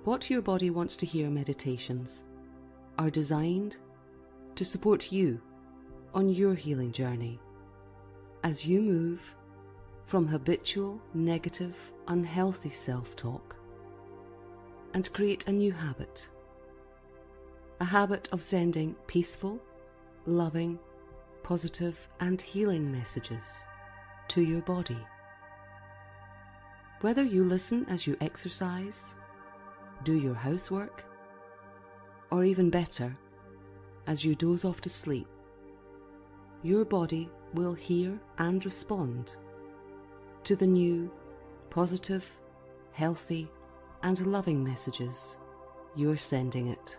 What Your Body Wants to Hear meditations are designed to support you on your healing journey as you move from habitual, negative, unhealthy self-talk and create a new habit. A habit of sending peaceful, loving, positive and healing messages to your body. Whether you listen as you exercise, do your housework, or even better, as you doze off to sleep, your body will hear and respond to the new, positive, healthy and loving messages you're sending it.